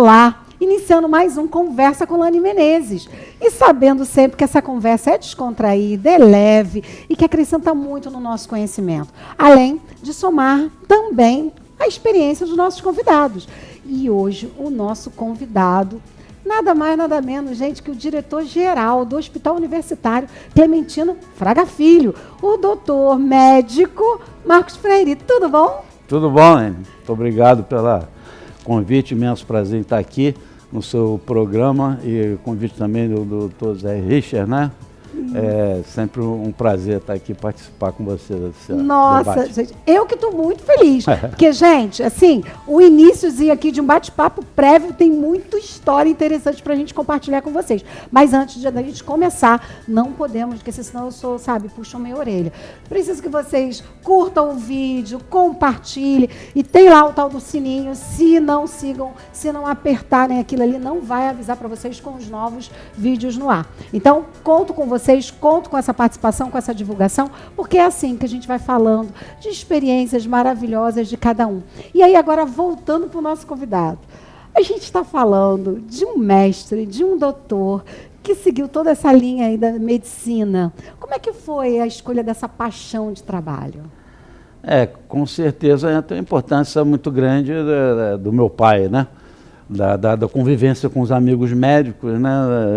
Olá! Iniciando mais um Conversa com Lani Menezes. E sabendo sempre que essa conversa é descontraída, é leve e que acrescenta muito no nosso conhecimento. Além de somar também a experiência dos nossos convidados. E hoje o nosso convidado, nada mais, nada menos, gente, que o diretor-geral do Hospital Universitário Clementino Fraga Filho, o doutor médico Marcos Freire. Tudo bom? Tudo bom, Anne. Muito obrigado pelo convite, imenso prazer em estar aqui no seu programa e o convite também do doutor Zé Richard, né? É sempre um prazer estar aqui participar com você desse Nossa, debate. gente, eu que estou muito feliz, porque, gente, assim, o iniciozinho aqui de um bate-papo prévio tem muita história interessante para a gente compartilhar com vocês. Mas antes de a gente começar, não podemos, porque senão eu sou, sabe, puxam minha orelha. Preciso que vocês curtam o vídeo, compartilhem, e tem lá o tal do sininho, se não sigam, se não apertarem aquilo ali, não vai avisar para vocês com os novos vídeos no ar. Então, conto com vocês, conto com essa participação, com essa divulgação, porque é assim que a gente vai falando de experiências maravilhosas de cada um. E aí, agora, voltando para o nosso convidado, a gente está falando de um mestre, de um doutor, que seguiu toda essa linha aí da medicina. Como é que foi a escolha dessa paixão de trabalho? Com certeza tem uma importância muito grande do meu pai, né? Da convivência com os amigos médicos, né?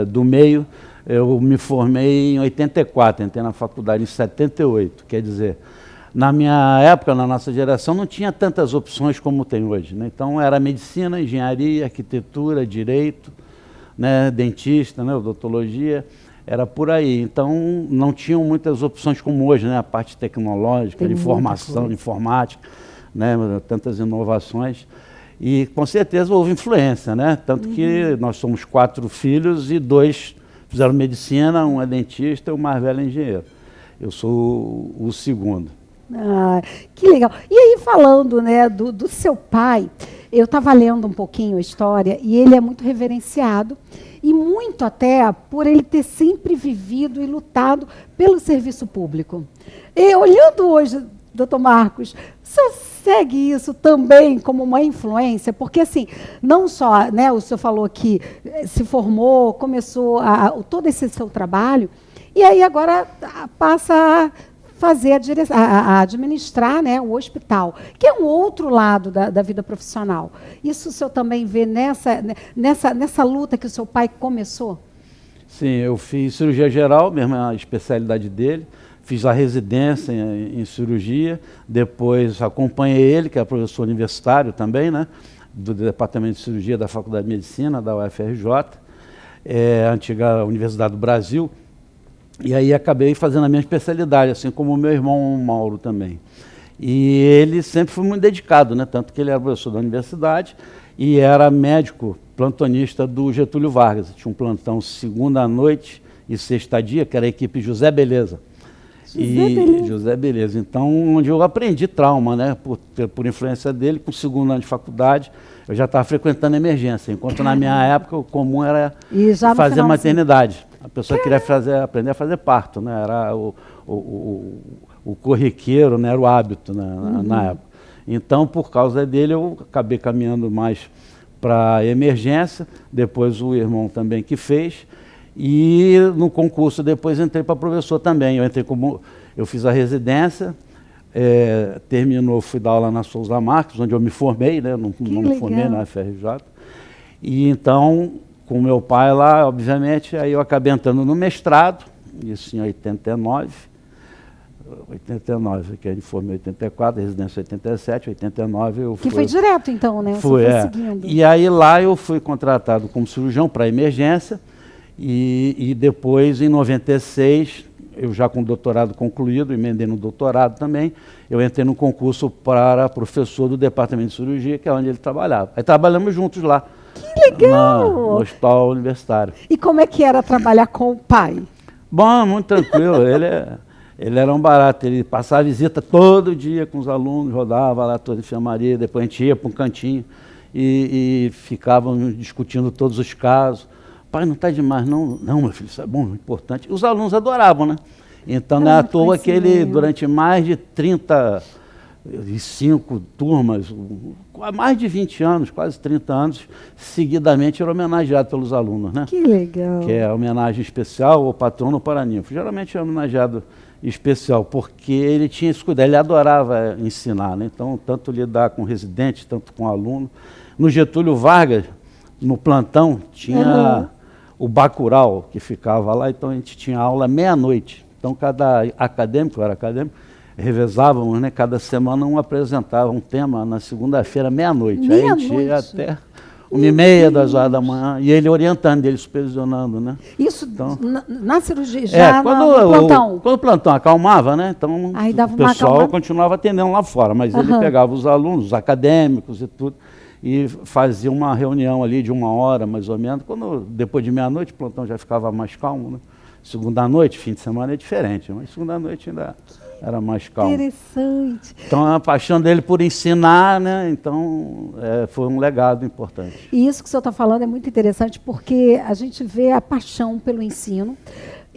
Do meio. Eu me formei em 84, entrei na faculdade em 78, quer dizer, na minha época, na nossa geração, não tinha tantas opções como tem hoje, né? Então era medicina, engenharia, arquitetura, direito, né? Dentista, né? Odontologia, era por aí. Então não tinham muitas opções como hoje, né? A parte tecnológica, de informação, de informática, né? Tantas inovações. E com certeza houve influência, né? Tanto que nós somos 4 filhos e 2 fizeram medicina, um é dentista e o mais velho é engenheiro. Eu sou o segundo. Ah, que legal. E aí, falando, né, do seu pai, eu estava lendo um pouquinho a história e ele é muito reverenciado e muito até por ele ter sempre vivido e lutado pelo serviço público. E olhando hoje, doutor Marcos, o senhor segue isso também como uma influência? Porque, assim, não só, né, o senhor falou que se formou, começou todo esse seu trabalho, e aí agora passa a fazer a administrar, né, o hospital, que é um outro lado da vida profissional. Isso o senhor também vê nessa luta que o seu pai começou? Sim, eu fiz cirurgia geral, mesmo a especialidade dele. Fiz a residência em cirurgia, depois acompanhei ele, que é professor universitário também, né, do Departamento de Cirurgia da Faculdade de Medicina, da UFRJ, a antiga Universidade do Brasil, e aí acabei fazendo a minha especialidade, assim como o meu irmão Mauro também. E ele sempre foi muito dedicado, né, tanto que ele era professor da universidade e era médico plantonista do Getúlio Vargas. Tinha um plantão segunda à noite e sexta dia, que era a equipe José Beleza. José Beleza. Então, onde eu aprendi trauma, né? Por influência dele, com o segundo ano de faculdade, eu já estava frequentando emergência, enquanto na minha época o comum era fazer maternidade. A pessoa queria aprender a fazer parto, né? Era o corriqueiro, né? Era o hábito, né? Na época. Então, por causa dele, eu acabei caminhando mais para emergência, depois o irmão também que fez. E no concurso depois entrei para professor também. Eu fiz a residência, terminou, fui dar aula na Souza Marques, onde eu me formei, né? Não me formei na UFRJ. E então, com meu pai lá, obviamente, aí eu acabei entrando no mestrado, isso em 89, que a gente formou em 84, residência em 87, 89 eu fui... Que foi direto então, né? Foi seguindo. E aí lá eu fui contratado como cirurgião para emergência. E depois, em 96, eu já com o doutorado concluído, emendei no doutorado também, eu entrei no concurso para professor do Departamento de Cirurgia, que é onde ele trabalhava. Aí trabalhamos juntos lá. Que legal! No Hospital Universitário. E como é que era trabalhar com o pai? Bom, muito tranquilo. Ele era um barato, ele passava visita todo dia com os alunos, rodava lá toda a enfermaria, depois a gente ia para um cantinho e ficavam discutindo todos os casos. Pai, não está demais, não. Não, meu filho, isso é bom, importante. Os alunos adoravam, né? Então, não é à toa que ele, durante mais de 30 e 5 turmas, há mais de 20 anos, quase 30 anos, seguidamente era homenageado pelos alunos, né? Que legal. Que é a homenagem especial ao patrono paraninfo. Geralmente é homenageado especial, porque ele tinha esse cuidado, ele adorava ensinar, né? Então, tanto lidar com residentes, tanto com aluno. No Getúlio Vargas, no plantão, tinha o Bacurau, que ficava lá, então a gente tinha aula meia-noite. Então, cada acadêmico, era acadêmico, revezávamos, né? Cada semana um apresentava um tema na segunda-feira, meia-noite. Aí a gente ia até 1h30, 2h da manhã, e ele orientando, ele supervisionando, né? Isso então, na cirurgia, já no plantão? Quando o plantão acalmava, né? Então aí dava o pessoal continuava atendendo lá fora, mas ele pegava os alunos, os acadêmicos e tudo, e fazia uma reunião ali de 1 hora, mais ou menos. Quando, depois de meia-noite, o plantão já ficava mais calmo, né? Segunda-noite, fim de semana é diferente, mas segunda-noite ainda era mais calmo. Interessante. Então, a paixão dele por ensinar, né? Então, foi um legado importante. E isso que o senhor está falando é muito interessante, porque a gente vê a paixão pelo ensino.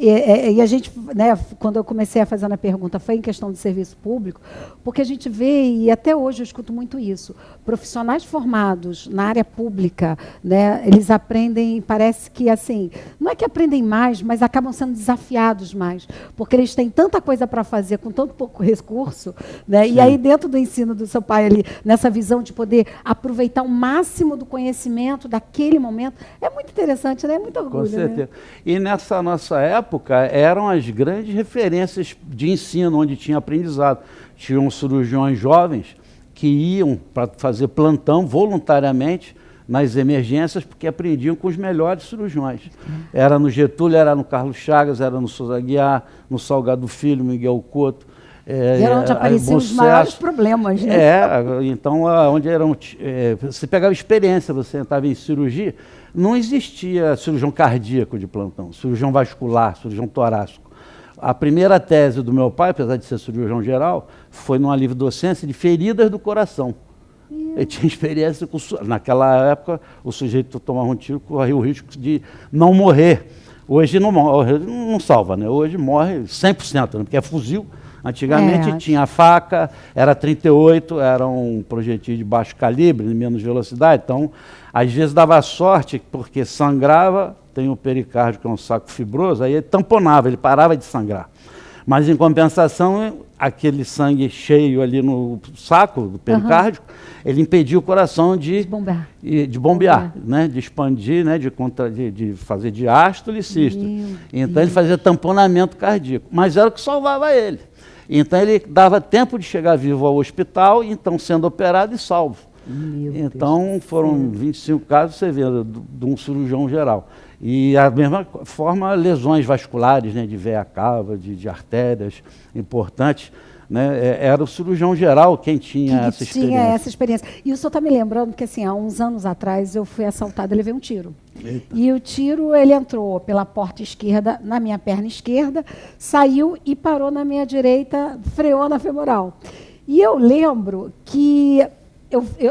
E a gente, né, quando eu comecei a fazer a pergunta, foi em questão de serviço público, porque a gente vê, e até hoje eu escuto muito isso, profissionais formados na área pública, né, eles aprendem, parece que assim, não é que aprendem mais, mas acabam sendo desafiados mais, porque eles têm tanta coisa para fazer com tanto pouco recurso, né, e aí dentro do ensino do seu pai ali, nessa visão de poder aproveitar o máximo do conhecimento daquele momento, é muito interessante, né, é muito orgulho. Com certeza. Né? E nessa nossa época, eram as grandes referências de ensino, onde tinha aprendizado. Tinham cirurgiões jovens que iam para fazer plantão voluntariamente nas emergências, porque aprendiam com os melhores cirurgiões. Era no Getúlio, era no Carlos Chagas, era no Souza Aguiar, no Salgado Filho, Miguel Couto. Era onde apareciam os maiores problemas, né? Então, onde eram, você pegava experiência, você entrava em cirurgia, não existia cirurgião cardíaco de plantão, cirurgião vascular, cirurgião torácico. A primeira tese do meu pai, apesar de ser cirurgião geral, foi numa livre-docência de feridas do coração. Ele tinha experiência com... Naquela época, o sujeito tomava um tiro, corria o risco de não morrer. Hoje não salva, né? Hoje morre 100%, né? Porque é fuzil. Antigamente tinha a faca, era 38, era um projetil de baixo calibre, de menos velocidade. Então, às vezes dava sorte, porque sangrava, tem o pericárdio, que é um saco fibroso, aí ele tamponava, ele parava de sangrar. Mas, em compensação, aquele sangue cheio ali no saco do pericárdio, ele impedia o coração de bombear, né? De expandir, né? De fazer diástole e sístole. Então, ele fazia tamponamento cardíaco. Mas era o que salvava ele. Então, ele dava tempo de chegar vivo ao hospital, então sendo operado e salvo. Então, foram 25 casos, você vê, de um cirurgião geral. E, da mesma forma, lesões vasculares, né, de veia cava, de artérias importantes. Né, era o cirurgião geral quem tinha essa experiência. Tinha essa experiência. E o senhor está me lembrando que, assim, há uns anos atrás, eu fui assaltada e levei um tiro. Eita. E o tiro, ele entrou pela porta esquerda, na minha perna esquerda, saiu e parou na minha direita, freou na femoral. E eu lembro que...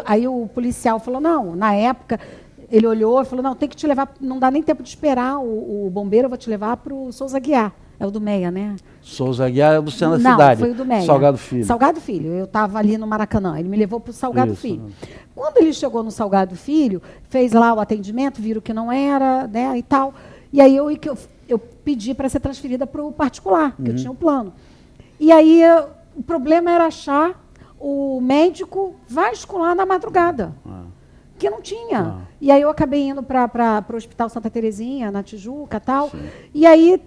aí o policial falou, não, na época... Ele olhou e falou, não, tem que te levar, não dá nem tempo de esperar o bombeiro, eu vou te levar para o Souza Aguiar. É o do Meia, né? Souza Aguiar é do centro da cidade. Não, foi o do Meia. Salgado Filho. Salgado Filho. Eu estava ali no Maracanã. Ele me levou para o Salgado Filho. Quando ele chegou no Salgado Filho, fez lá o atendimento, viram que não era, né, e tal. E aí eu pedi para ser transferida para o particular, que eu tinha um plano. E aí o problema era achar o médico vascular na madrugada. Que não tinha. E aí eu acabei indo para o Hospital Santa Terezinha, na Tijuca e tal. Sim. E aí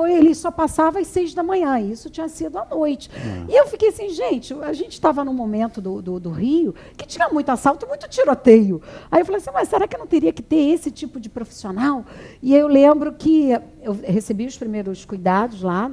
ele só passava às 6 da manhã. E isso tinha sido à noite. E eu fiquei assim, gente, a gente estava num momento do Rio que tinha muito assalto, muito tiroteio. Aí eu falei assim, mas será que não teria que ter esse tipo de profissional? E aí eu lembro que eu recebi os primeiros cuidados lá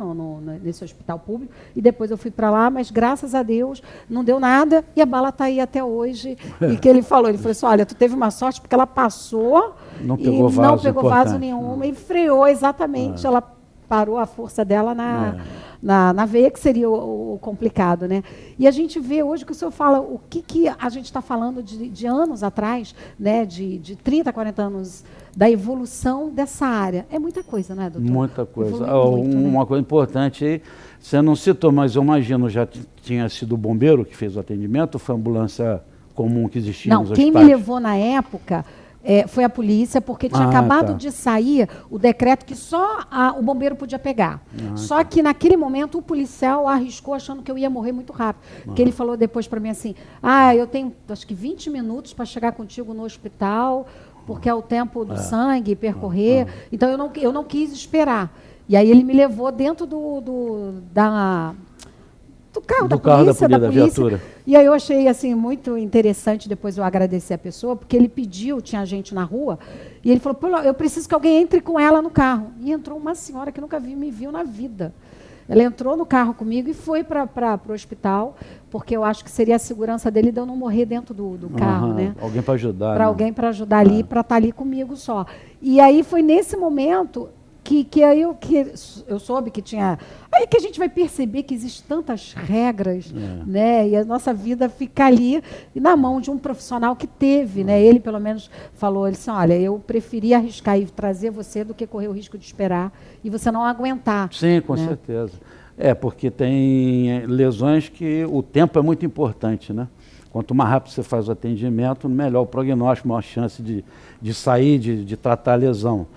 nesse hospital público. E depois eu fui para lá, mas graças a Deus não deu nada. E a bala está aí até hoje. E que ele falou assim, olha, tu teve uma sorte porque ela passou não pegou vaso nenhum e freou exatamente, ela parou a força dela na veia, que seria o complicado, né? E a gente vê hoje que o senhor fala, o que a gente está falando de anos atrás, né? De 30, 40 anos da evolução dessa área. É muita coisa, né, doutor? Muita coisa. Uma coisa importante aí, Você não citou, mas eu imagino, já tinha sido o bombeiro que fez o atendimento ou foi a ambulância comum que existia nos hospitais? Não, quem me levou na época foi a polícia, porque tinha acabado de sair o decreto que só o bombeiro podia pegar. Só que naquele momento o policial arriscou achando que eu ia morrer muito rápido. Porque ele falou depois para mim assim, eu tenho acho que 20 minutos para chegar contigo no hospital, porque é o tempo do sangue percorrer. Então eu não quis esperar. E aí ele me levou dentro do carro da polícia, da viatura. E aí eu achei assim muito interessante, depois eu agradecer a pessoa, porque ele pediu, tinha gente na rua, e ele falou, eu preciso que alguém entre com ela no carro. E entrou uma senhora que nunca me viu na vida. Ela entrou no carro comigo e foi para o hospital, porque eu acho que seria a segurança dele de eu não morrer dentro do carro, né? Alguém para ajudar. Para alguém para ajudar ali, para estar ali comigo só. E aí foi nesse momento que eu soube que tinha... Aí que a gente vai perceber que existem tantas regras, né? E a nossa vida fica ali na mão de um profissional que teve, né? Ele, pelo menos, falou, ele disse, olha, eu preferi arriscar e trazer você do que correr o risco de esperar e você não aguentar. Sim, com certeza. Porque tem lesões que o tempo é muito importante, né? Quanto mais rápido você faz o atendimento, melhor o prognóstico, maior chance de sair, de tratar a lesão.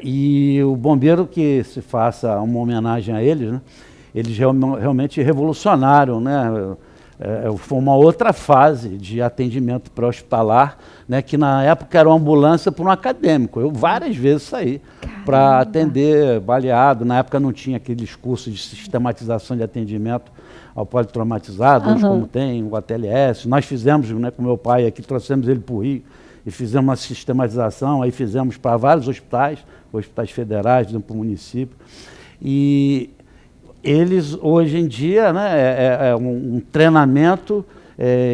E o bombeiro, que se faça uma homenagem a eles, né? Eles realmente revolucionaram, né? Foi uma outra fase de atendimento pré-hospitalar, né? Que na época era uma ambulância para um acadêmico. Eu várias vezes saí para atender baleado. Na época não tinha aqueles cursos de sistematização de atendimento ao politraumatizado, hoje como tem o ATLS. Nós fizemos, né, com meu pai aqui, trouxemos ele para o Rio, e fizemos uma sistematização, aí fizemos para vários hospitais federais, para o município. E eles, hoje em dia, né, é um treinamento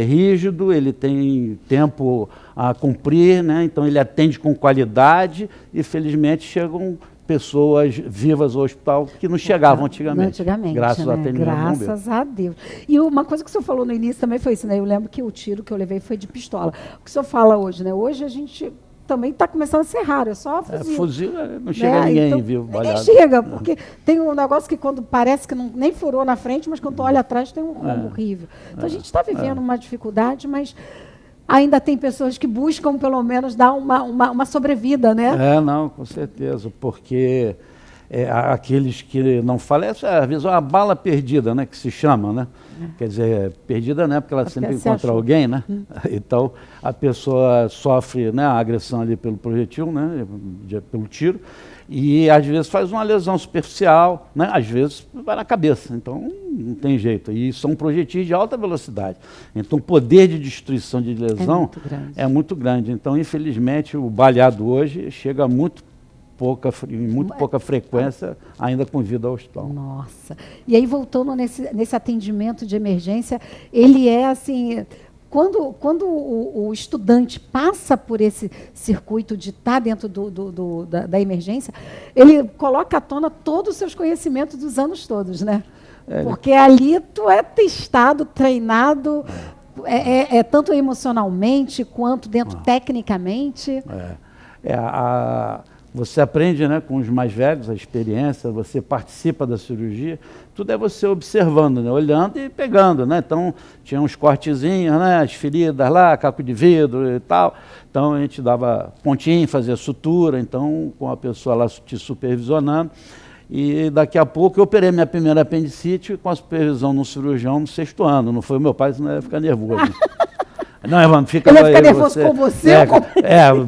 rígido, ele tem tempo a cumprir, né, então ele atende com qualidade e, felizmente, chegam pessoas vivas ao hospital que não chegavam antigamente. Graças ao atendimento do bombeiro. Graças a Deus. E uma coisa que o senhor falou no início também foi isso, né? Eu lembro que o tiro que eu levei foi de pistola. O que o senhor fala hoje, né? Hoje a gente também está começando a ser raro, é só fuzil. Fuzil não chega ninguém, viu? Ninguém chega, porque tem um negócio que quando parece que nem furou na frente, mas quando tu olha atrás tem um rombo horrível. Então a gente está vivendo uma dificuldade, mas ainda tem pessoas que buscam, pelo menos, dar uma sobrevida, né? Não, com certeza, porque aqueles que não falecem, às vezes é uma bala perdida, né, que se chama, né? Quer dizer, perdida não é porque ela sempre encontra alguém, né? Então, a pessoa sofre, né, a agressão ali pelo projetil, né, pelo tiro, e às vezes faz uma lesão superficial, né? Às vezes vai na cabeça, então não tem jeito. E são projetis de alta velocidade. Então o poder de destruição de lesão é muito grande. Então, infelizmente, o baleado hoje chega a muito pouca frequência, ainda com vida ao hospital. Nossa. E aí, voltando nesse atendimento de emergência, ele é assim... Quando o estudante passa por esse circuito de estar dentro da emergência, ele coloca à tona todos os seus conhecimentos dos anos todos, né? Porque ali tu é testado, treinado, tanto emocionalmente quanto dentro tecnicamente. Você aprende, né, com os mais velhos, a experiência, você participa da cirurgia, tudo é você observando, né, olhando e pegando, né? Então, tinha uns cortezinhos, né, as feridas lá, caco de vidro e tal. Então, a gente dava pontinho, fazia sutura, então, com a pessoa lá te supervisionando. E daqui a pouco eu operei minha primeira apendicite com a supervisão de um cirurgião no 6º ano. Não foi o meu pai, senão ia ficar nervoso. Não, Evandro, fica... Ele vai ficar nervoso com você?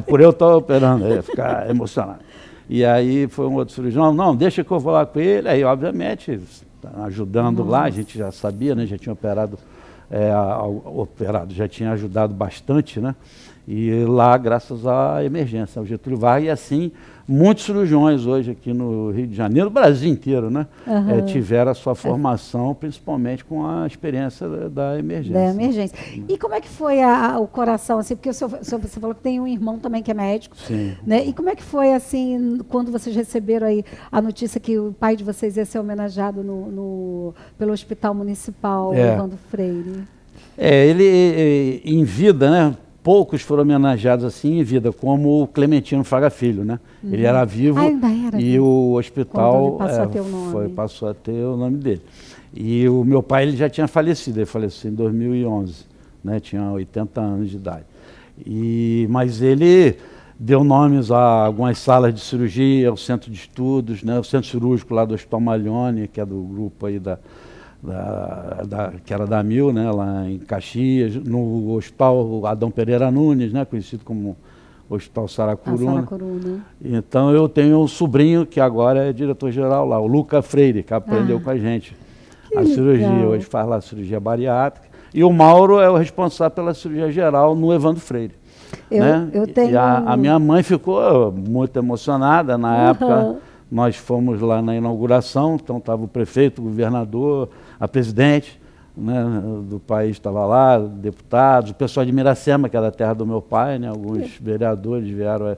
Por eu estar operando, ia ficar emocionado. E aí foi um outro cirurgião, não, deixa que eu vou lá com ele. Aí, obviamente, ajudando lá, a gente já sabia, né, já tinha operado, já tinha ajudado bastante, né? E lá, graças à emergência, ao Getúlio Vargas, e assim, muitos cirurgiões hoje aqui no Rio de Janeiro, no Brasil inteiro, né? Tiveram a sua formação, principalmente com a experiência da emergência. Da emergência. E como é que foi o coração, assim, porque você falou que tem um irmão também que é médico, sim, né? E como é que foi, assim, quando vocês receberam aí a notícia que o pai de vocês ia ser homenageado pelo Hospital Municipal Evandro Freire? Ele, em vida, né? poucos foram homenageados assim em vida, como o Clementino Fraga Filho, né? Ele era vivo e o hospital passou a ter o nome dele. E o meu pai ele já tinha falecido, ele faleceu em 2011, né? Tinha 80 anos de idade. Mas ele deu nomes a algumas salas de cirurgia, o centro de estudos, né? O centro cirúrgico lá do Hospital Maglione, que é do grupo aí que era da Mil, né, lá em Caxias, no Hospital Adão Pereira Nunes, né, conhecido como Hospital Saracuruna. Então eu tenho um sobrinho que agora é diretor-geral lá, o Luca Freire, que aprendeu com a gente a cirurgia, hoje faz lá a cirurgia bariátrica. E o Mauro é o responsável pela cirurgia geral no Evandro Freire. Eu tenho... E a minha mãe ficou muito emocionada na época. Nós fomos lá na inauguração, então estava o prefeito, o governador, a presidente, né, do país estava lá, deputados, o pessoal de Miracema, que é da terra do meu pai, né, alguns vereadores vieram.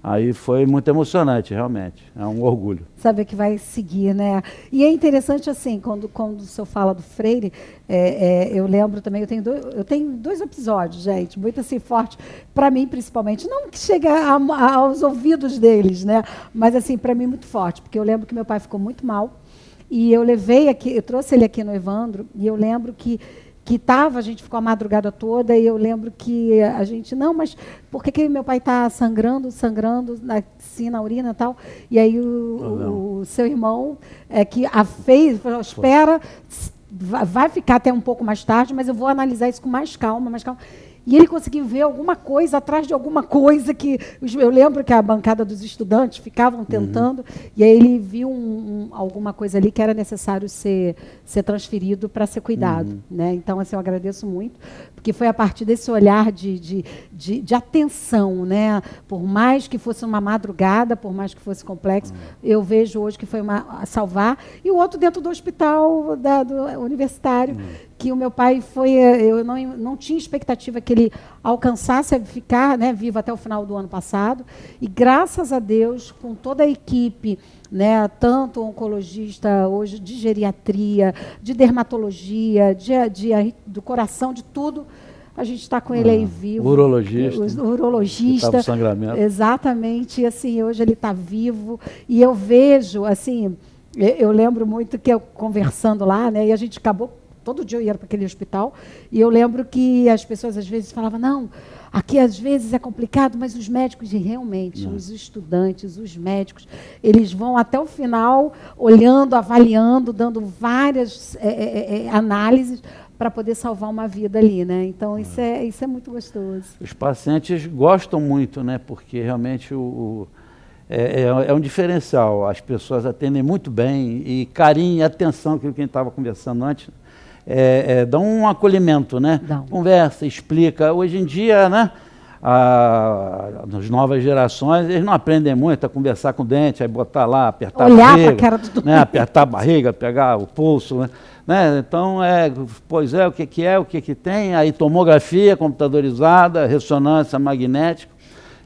Aí foi muito emocionante, realmente, é um orgulho. Saber que vai seguir, né? E é interessante, assim, quando o senhor fala do Freire, eu lembro também, eu tenho dois episódios, gente, muito assim, forte, para mim principalmente, não que chegue aos ouvidos deles, né? Mas assim, para mim muito forte, porque eu lembro que meu pai ficou muito mal, e eu trouxe ele aqui no Evandro, e eu lembro que a gente ficou a madrugada toda, e eu lembro que a gente, não, mas por que meu pai está sangrando, assim, na urina e tal? E aí o seu irmão que fez, falou, espera, vai ficar até um pouco mais tarde, mas eu vou analisar isso com mais calma. E ele conseguiu ver alguma coisa atrás de alguma coisa que... Eu lembro que a bancada dos estudantes ficavam tentando, e aí ele viu alguma coisa ali que era necessário ser transferido para ser cuidado. Né? Então, assim, eu agradeço muito, porque foi a partir desse olhar de atenção, né? Por mais que fosse uma madrugada, por mais que fosse complexo, eu vejo hoje que foi a salvar. E o outro dentro do hospital do universitário, que o meu pai eu não tinha expectativa que ele alcançasse a ficar, né, vivo até o final do ano passado, e graças a Deus, com toda a equipe, né, tanto oncologista, hoje de geriatria, de dermatologia, do coração, de tudo, a gente está com ele aí vivo. Urologista. Sangramento. Exatamente, assim, hoje ele está vivo, e eu vejo, assim, eu lembro muito que eu conversando lá, né, e a gente acabou. Todo dia eu ia para aquele hospital, e eu lembro que as pessoas às vezes falavam, não, aqui às vezes é complicado, mas os médicos, e realmente, os estudantes, os médicos, eles vão até o final, olhando, avaliando, dando várias análises para poder salvar uma vida ali, né? Então, isso é muito gostoso. Os pacientes gostam muito, né? Porque realmente é um diferencial. As pessoas atendem muito bem, e carinho e atenção, aquilo que a gente estava conversando antes, dão um acolhimento, né? Conversa, explica. Hoje em dia, né, as novas gerações, eles não aprendem muito a conversar com o dente, aí botar lá, apertar a barriga, olhar para a cara do né, apertar a barriga, pegar o pulso, né? Então, o que tem, aí tomografia computadorizada, ressonância magnética.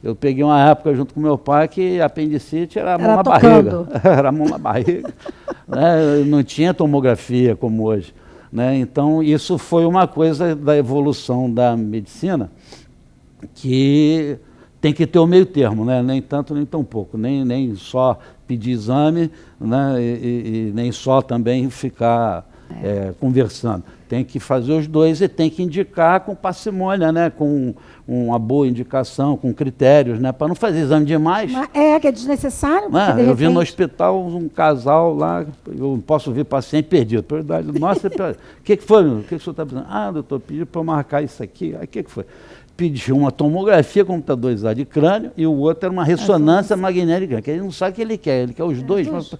Eu peguei uma época junto com meu pai que a apendicite era a mão na barriga. Era a mão na barriga. Né? Não tinha tomografia como hoje. Né? Então, isso foi uma coisa da evolução da medicina que tem que ter o meio termo, né? Nem tanto, nem tão pouco. Nem só pedir exame, né? e nem só também ficar conversando. Tem que fazer os dois e tem que indicar com parcimônia, né? Com uma boa indicação, com critérios, né? Para não fazer exame demais. Que é desnecessário. Eu vi no hospital um casal lá, eu não posso ver paciente perdido. Prioridade, nossa, o que foi? O que o senhor está precisando? Doutor, pediu para eu marcar isso aqui. Aí o que foi? Pediu uma tomografia computadorizada de crânio e o outro era uma ressonância magnética, que ele não sabe o que ele quer os dois. Mas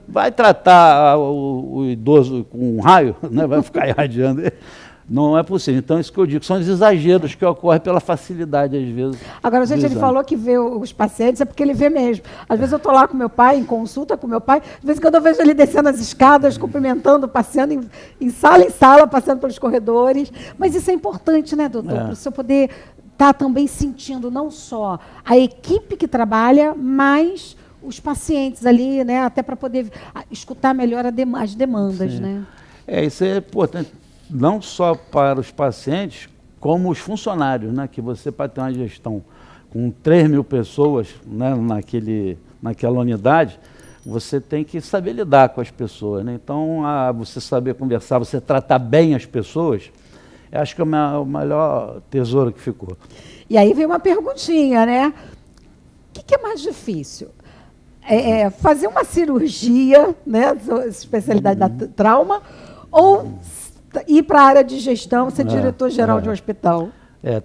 vai tratar o idoso com um raio, né? Vai ficar irradiando ele. Não é possível. Então, isso que eu digo, são os exageros que ocorrem pela facilidade, às vezes. Agora, gente, ele falou que vê os pacientes, é porque ele vê mesmo. Às vezes eu estou lá com meu pai, em consulta com meu pai, às vezes quando eu vejo ele descendo as escadas, cumprimentando, passeando em sala, passando pelos corredores. Mas isso é importante, né, doutor? Para o senhor poder estar também sentindo não só a equipe que trabalha, mas os pacientes ali, né, até para poder escutar melhor as demandas. Né? Isso é importante. Não só para os pacientes, como os funcionários, né? Que você, para ter uma gestão com 3.000 pessoas, né? naquela unidade, você tem que saber lidar com as pessoas, né? Então, você saber conversar, você tratar bem as pessoas, eu acho que é o melhor tesouro que ficou. E aí vem uma perguntinha, né? O que é mais difícil? Fazer uma cirurgia, né? Especialidade da trauma, ou ir para a área de gestão, ser diretor-geral de um hospital?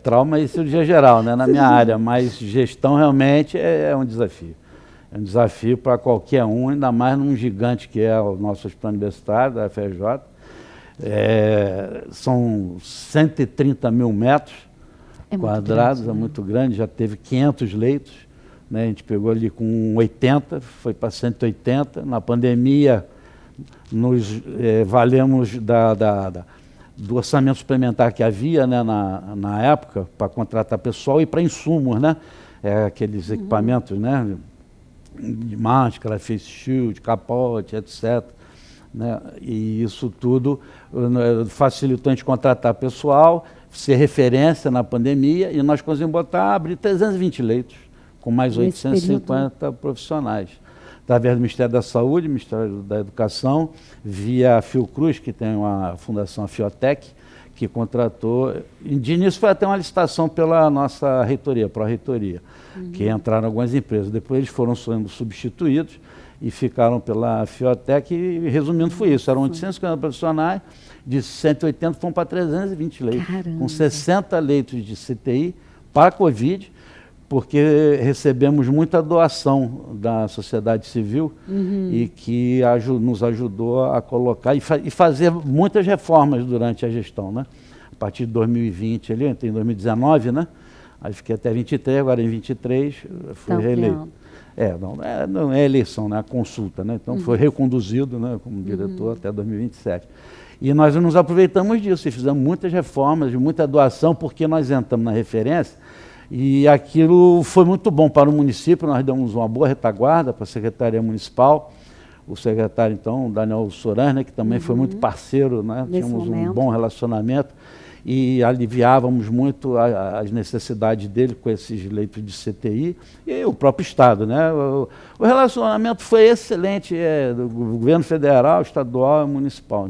Trauma e cirurgia geral, né? Na minha área, mas gestão realmente é um desafio. É um desafio para qualquer um, ainda mais num gigante que é o nosso hospital universitário, da FRJ. São 130 mil metros quadrados, grande, né? É muito grande, já teve 500 leitos, né? A gente pegou ali com 80, foi para 180. Na pandemia, nos valemos do orçamento suplementar que havia, né, na época, para contratar pessoal e para insumos, né? Aqueles equipamentos, né? De máscara, face shield, capote, etc. Né? E isso tudo facilitou a gente contratar pessoal, ser referência na pandemia, e nós conseguimos abrir 320 leitos, com mais 850 profissionais. Através do Ministério da Saúde, Ministério da Educação, via a Fiocruz, que tem uma fundação, a Fiotec, que contratou. De início foi até uma licitação pela nossa reitoria, pró-reitoria, que entraram algumas empresas. Depois eles foram sendo substituídos e ficaram pela Fiotec, e resumindo foi isso, eram 850 profissionais, de 180 foram para 320 leitos, com 60 leitos de CTI para a Covid, porque recebemos muita doação da sociedade civil e que nos ajudou a colocar e fazer muitas reformas durante a gestão, né? A partir de 2020, ali, eu entrei em 2019, né? Aí fiquei até 23, agora em 23 fui reeleito. Não é eleição, né? A consulta, né? Então foi reconduzido, né, como diretor até 2027. E nós nos aproveitamos disso e fizemos muitas reformas, muita doação, porque nós entramos na referência. E aquilo foi muito bom para o município, nós demos uma boa retaguarda para a Secretaria Municipal, o secretário, então, Daniel Soran, né, que também foi muito parceiro, né, tínhamos um bom relacionamento e aliviávamos muito as necessidades dele com esses leitos de CTI e o próprio Estado, né. O relacionamento foi excelente, do governo federal, estadual e municipal.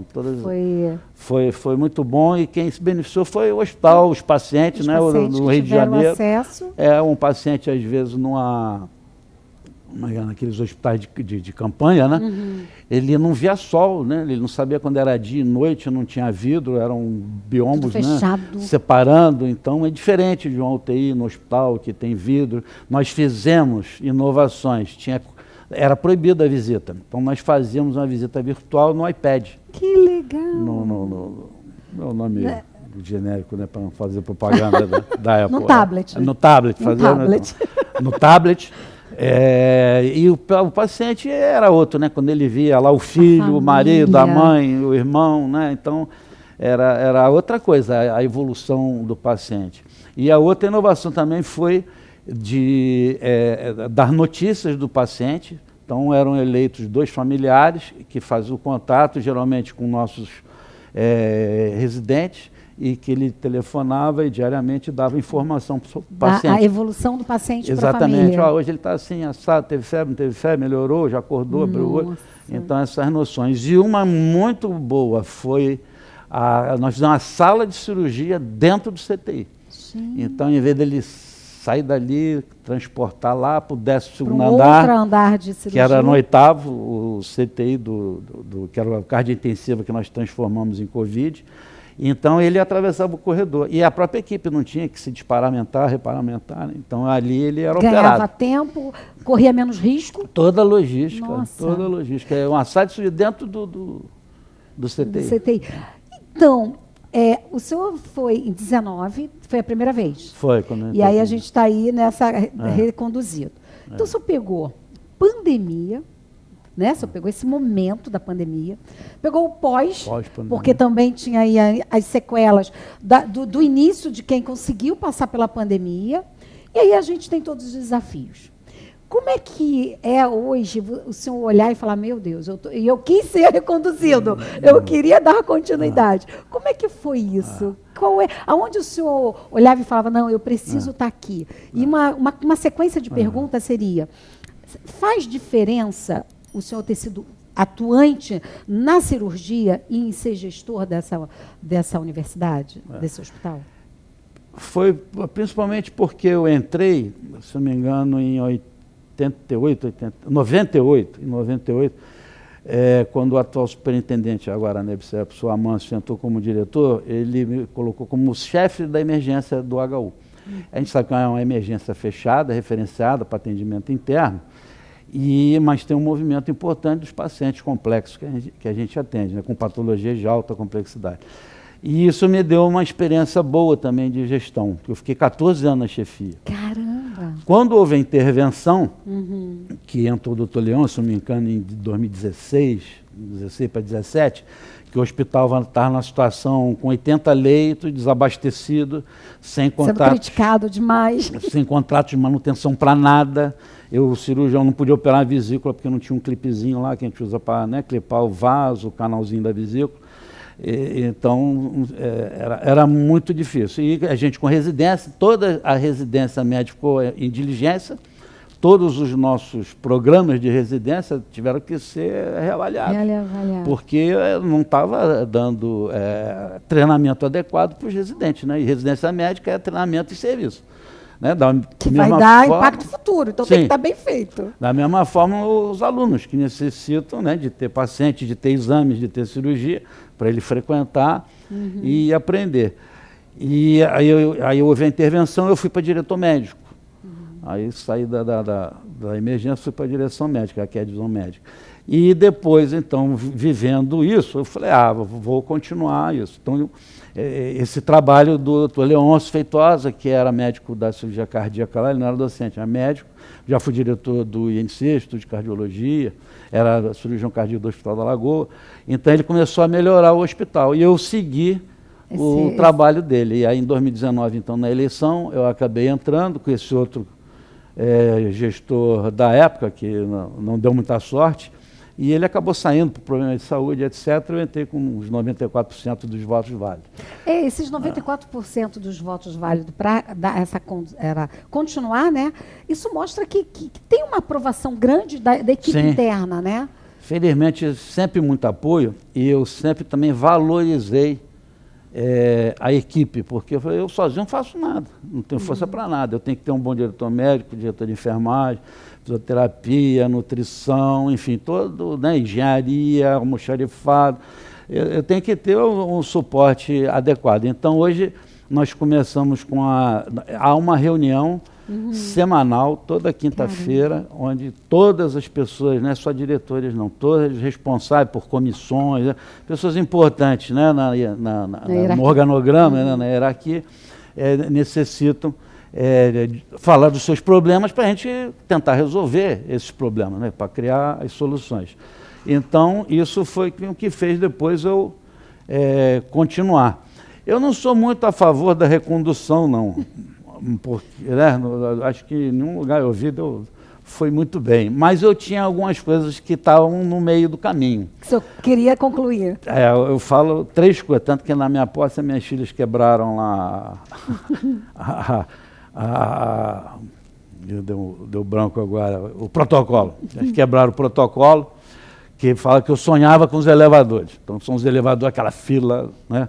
Foi muito bom, e quem se beneficiou foi o hospital, os pacientes, né, no Rio de Janeiro. Acesso. Um paciente, às vezes, naqueles hospitais de campanha, né? Ele não via sol, né? Ele não sabia quando era dia e noite, não tinha vidro, eram biombos, né? Separando. Então é diferente de uma UTI no hospital que tem vidro. Nós fizemos inovações, era proibida a visita, então nós fazíamos uma visita virtual no iPad. Que legal! Meu nome genérico, né, para não fazer propaganda da Apple. No tablet. No tablet. No tablet. E o paciente era outro, né? Quando ele via lá o filho, o marido, a mãe, o irmão, né? Então era outra coisa a evolução do paciente. E a outra inovação também foi de dar notícias do paciente. Então eram eleitos 2 familiares que faziam o contato, geralmente com nossos residentes, e que ele telefonava e diariamente dava informação para o paciente. A evolução do paciente para a família. Exatamente. Hoje ele está assim, assado, teve febre, não teve febre, melhorou, já acordou, abriu o olho. Então, essas noções. E uma muito boa foi, nós fizemos uma sala de cirurgia dentro do CTI. Sim. Então, em vez dele sair dali, transportar lá para o 12º andar de cirurgia, que era no 8º, o CTI, que era a cardio intensiva que nós transformamos em Covid. Então ele atravessava o corredor e a própria equipe não tinha que se desparamentar, reparamentar, né? Então ali ele era operado. Ganhava tempo, corria menos risco? Toda a logística, toda a logística. É uma sala de dentro do CTI. Do CTI. Então, o senhor foi em 19, foi a primeira vez? Foi. E aí a gente está aí nessa reconduzido. Então o senhor pegou pandemia, né? Você pegou esse momento da pandemia, pegou o porque também tinha aí as sequelas do início de quem conseguiu passar pela pandemia, e aí a gente tem todos os desafios. Como é que é hoje o senhor olhar e falar, meu Deus, eu quis ser reconduzido, eu queria dar continuidade. Como é que foi isso? Aonde o senhor olhava e falava, não, eu preciso estar aqui? E uma sequência de perguntas seria, faz diferença o senhor ter sido atuante na cirurgia e em ser gestor dessa universidade, desse hospital? Foi principalmente porque eu entrei, se não me engano, em 98, quando o atual superintendente, agora na EBSER, o professor Amâncio, entrou como diretor, ele me colocou como chefe da emergência do HU. A gente sabe que é uma emergência fechada, referenciada para atendimento interno, mas tem um movimento importante dos pacientes complexos que a gente atende, né, com patologias de alta complexidade. E isso me deu uma experiência boa também de gestão, porque eu fiquei 14 anos na chefia. Caramba! Quando houve a intervenção, que entrou o doutor Leão, se não me engano, em 2016 para 2017, que o hospital vai estar numa situação com 80 leitos, desabastecido, sem contratos. Sendo criticado demais. Sem contrato de manutenção para nada. O cirurgião não podia operar a vesícula porque não tinha um clipezinho lá que a gente usa para, né, clipar o vaso, o canalzinho da vesícula. Então, era muito difícil. E a gente com residência, toda a residência médica ficou em diligência, todos os nossos programas de residência tiveram que ser reavaliados, porque não estava dando treinamento adequado para os residentes, né? E residência médica é treinamento e serviço. Né? Que vai dar impacto futuro, então tem que estar bem feito. Da mesma forma, os alunos que necessitam, né, de ter paciente, de ter exames, de ter cirurgia, para ele frequentar e aprender. E aí houve a intervenção, eu fui para diretor médico. Aí saí da emergência, fui para a direção médica, que é a divisão médica. E depois, então, vivendo isso, eu falei, vou continuar isso. Então, esse trabalho do Dr. Leôncio Feitosa, que era médico da cirurgia cardíaca lá, ele não era docente, era médico, já fui diretor do INC, Instituto de Cardiologia, era cirurgião cardíaco do Hospital da Lagoa, então ele começou a melhorar o hospital, e eu segui o trabalho dele. E aí, em 2019, então, na eleição, eu acabei entrando com esse outro gestor da época, que não deu muita sorte, e ele acabou saindo por problemas de saúde, etc. Eu entrei com uns 94% dos votos válidos. Esses 94% dos votos válidos para continuar, né? Isso mostra que tem uma aprovação grande da equipe interna, né? Felizmente, sempre muito apoio, e eu sempre também valorizei a equipe, porque eu sozinho não faço nada, não tenho força para nada. Eu tenho que ter um bom diretor médico, diretor de enfermagem, fisioterapia, nutrição, enfim, todo, né, engenharia, almoxarifado. Eu tenho que ter um suporte adequado. Então, hoje, nós começamos há uma reunião semanal, toda quinta-feira, onde todas as pessoas, não é só diretores não, todas responsáveis por comissões, né, pessoas importantes, né, no organograma, né, na hierarquia, necessitam falar dos seus problemas para a gente tentar resolver esses problemas, né, para criar as soluções. Então, isso foi o que fez depois eu continuar. Eu não sou muito a favor da recondução, não, porque, né, acho que em nenhum lugar eu vi, foi muito bem. Mas eu tinha algumas coisas que estavam no meio do caminho. Que o senhor queria concluir? Eu falo 3 coisas, tanto que na minha posse minhas filhas quebraram lá deu branco agora, o protocolo. Eles quebraram o protocolo, que fala que eu sonhava com os elevadores. Então são os elevadores, aquela fila, né,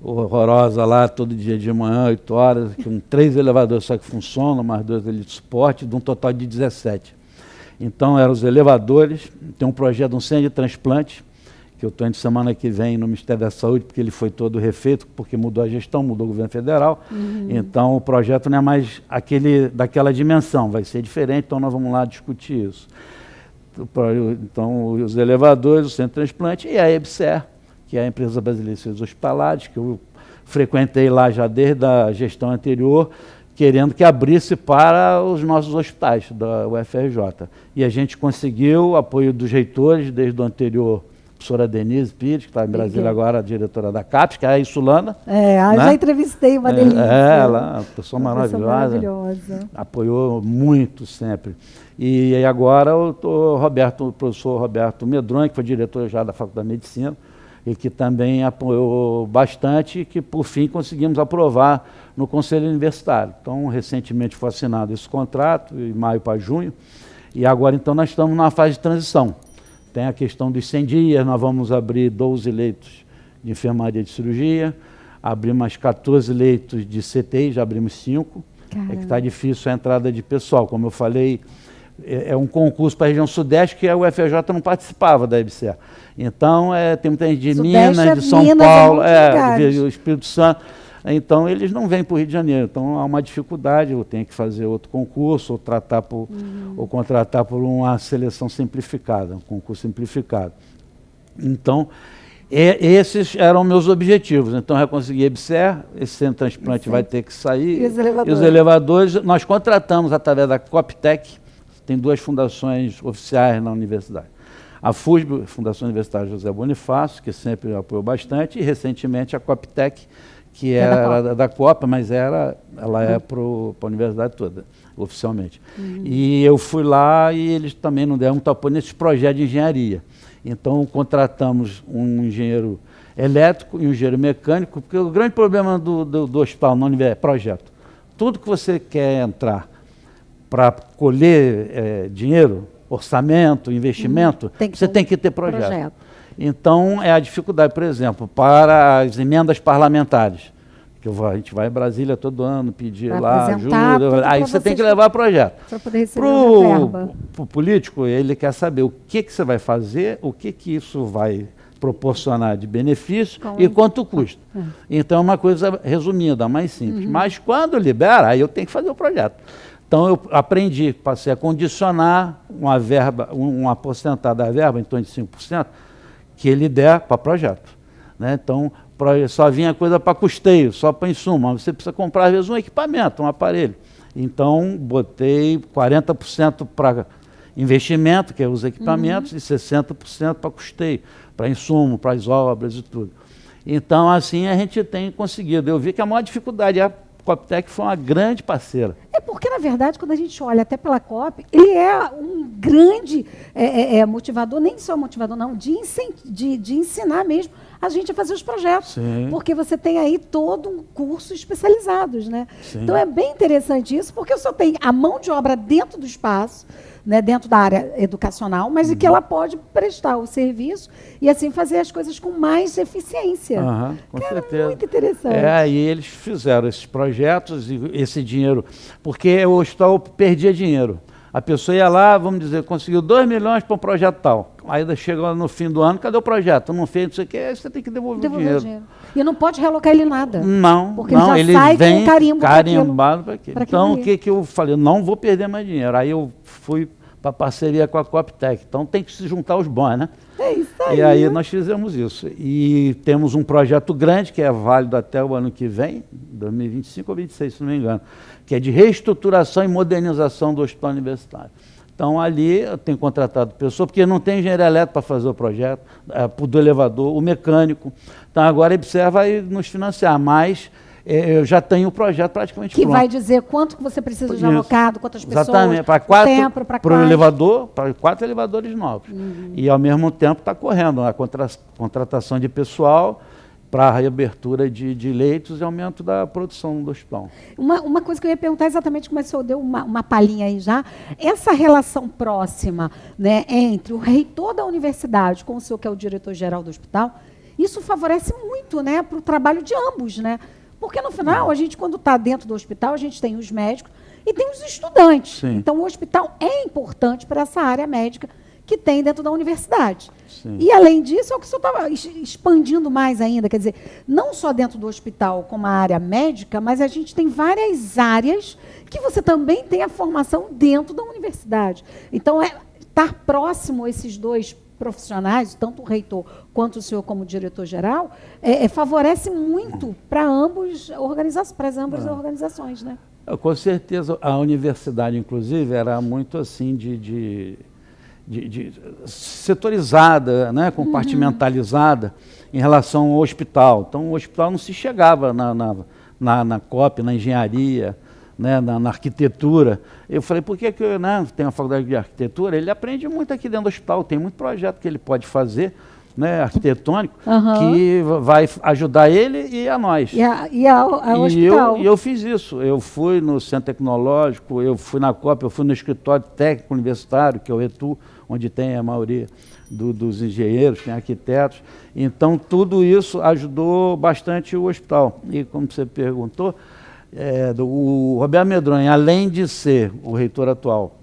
horrorosa lá, todo dia de manhã, 8 horas, com 3 elevadores só que funcionam, mais 2 ali de suporte, de um total de 17. Então eram os elevadores, tem um projeto de um centro de transplante, que eu estou indo semana que vem no Ministério da Saúde, porque ele foi todo refeito, porque mudou a gestão, mudou o governo federal. Então o projeto não é mais daquela dimensão, vai ser diferente, então nós vamos lá discutir isso. Então os elevadores, o centro de transplante e a EBSER, que é a Empresa Brasileira de Serviços Hospitalares, que eu frequentei lá já desde a gestão anterior, querendo que abrisse para os nossos hospitais da UFRJ. E a gente conseguiu o apoio dos reitores, desde o anterior, professora Denise Pires, que está em Brasília agora, a diretora da CAPES, que é a Insulana. Eu já entrevistei, uma delícia. Ela, uma pessoa maravilhosa, apoiou muito sempre. E agora o professor Roberto Medronha, que foi diretor já da Faculdade de Medicina, e que também apoiou bastante e que, por fim, conseguimos aprovar no Conselho Universitário. Então, recentemente foi assinado esse contrato, em maio para junho, e agora, então, nós estamos numa fase de transição. Tem a questão dos 100 dias, nós vamos abrir 12 leitos de enfermaria de cirurgia, abrir mais 14 leitos de CTI, já abrimos 5. É que está difícil a entrada de pessoal. Como eu falei, é um concurso para a região sudeste que a UFRJ não participava da EBSER. Então, tem muita gente de Minas, de São Paulo, do Espírito Santo. Então, eles não vêm para o Rio de Janeiro. Então, há uma dificuldade, eu tenho que fazer outro concurso, ou contratar por uma seleção simplificada, um concurso simplificado. Então, esses eram meus objetivos. Então, eu consegui EBSER, esse centro de transplante vai ter que sair. E os elevadores, nós contratamos através da Coptec, tem 2 fundações oficiais na universidade. A FUSB, Fundação Universitária José Bonifácio, que sempre apoiou bastante, e recentemente a Coptec, que era da Copa, mas ela é para a universidade toda, oficialmente. E eu fui lá e eles também não deram muito apoio nesse projeto de engenharia. Então, contratamos um engenheiro elétrico e um engenheiro mecânico, porque o grande problema do hospital não é projeto. Tudo que você quer entrar para colher dinheiro, orçamento, investimento, você tem que ter projeto. Então, é a dificuldade, por exemplo, para as emendas parlamentares. Que a gente vai em Brasília todo ano pedir lá ajuda, aí você tem que levar projeto. Para poder receber a verba. Para o político, ele quer saber o que você vai fazer, o que isso vai proporcionar de benefício e quanto custa. Então, é uma coisa resumida, mais simples. Mas quando libera, aí eu tenho que fazer o projeto. Então, eu aprendi, passei a condicionar uma verba, uma porcentagem da verba, em torno de 5%, que ele der para projeto. Né? Então, só vinha coisa para custeio, só para insumo. Você precisa comprar, às vezes, um equipamento, um aparelho. Então, botei 40% para investimento, que é os equipamentos, e 60% para custeio, para insumo, para as obras e tudo. Então, assim, a gente tem conseguido. Eu vi que a maior dificuldade é a Coptec foi uma grande parceira. É porque, na verdade, quando a gente olha até pela COP, ele é um grande motivador, nem só motivador, não, de ensinar mesmo a gente a fazer os projetos. Sim. Porque você tem aí todo um curso especializados, né? Sim. Então é bem interessante isso, porque eu só tenho a mão de obra dentro do espaço, né, dentro da área educacional, mas e que ela pode prestar o serviço e assim fazer as coisas com mais eficiência. Com certeza. Muito interessante. Aí eles fizeram esses projetos e esse dinheiro, porque o hospital perdia dinheiro. A pessoa ia lá, vamos dizer, conseguiu 2 milhões para um projeto tal. Aí chega no fim do ano, cadê o projeto? Não fez, não sei o que, aí você tem que devolver o dinheiro. E não pode realocar ele nada. Não, porque ele já sai com carimbado para aquilo. Então, o que eu falei? Não vou perder mais dinheiro. Aí eu fui para a parceria com a Coptec. Então, tem que se juntar os bons, né? É isso aí. E aí nós fizemos isso. E temos um projeto grande, que é válido até o ano que vem, 2025 ou 2026, se não me engano, que é de reestruturação e modernização do hospital universitário. Então, ali eu tenho contratado pessoas, porque não tem engenheiro elétrico para fazer o projeto, do elevador, o mecânico. Então, agora a EBSER vai nos financiar, mas eu já tenho o projeto praticamente pronto. Que vai dizer quanto que você precisa de alocado, quantas pessoas, para o elevador, para 4 elevadores novos. E, ao mesmo tempo, está correndo a contratação de pessoal para a reabertura de leitos e aumento da produção do hospital. Uma coisa que eu ia perguntar exatamente, como o senhor deu uma palhinha aí já, essa relação próxima, né, entre o reitor da universidade com o senhor, que é o diretor-geral do hospital, isso favorece muito, né, para o trabalho de ambos, né? Porque, no final, a gente, quando está dentro do hospital, a gente tem os médicos e tem os estudantes. Sim. Então, o hospital é importante para essa área médica que tem dentro da universidade. Sim. E, além disso, é o que o senhor estava expandindo mais ainda, quer dizer, não só dentro do hospital como a área médica, mas a gente tem várias áreas que você também tem a formação dentro da universidade. Então, estar próximo a esses dois profissionais, tanto o reitor quanto o senhor como diretor-geral, favorece muito para ambas as organizações, né? Com certeza, a universidade, inclusive, era muito assim setorizada, né, compartimentalizada em relação ao hospital. Então, o hospital não se chegava na COP, na engenharia, né, na arquitetura. Eu falei, por que né, tem uma faculdade de arquitetura? Ele aprende muito aqui dentro do hospital, tem muito projeto que ele pode fazer, né, arquitetônico, que vai ajudar ele e a nós. E ao hospital. Eu fiz isso. Eu fui no Centro Tecnológico, eu fui na COP, eu fui no Escritório Técnico Universitário, que é o ETU, onde tem a maioria dos engenheiros, tem arquitetos. Então, tudo isso ajudou bastante o hospital. E como você perguntou, o Roberto Medronha, além de ser o reitor atual,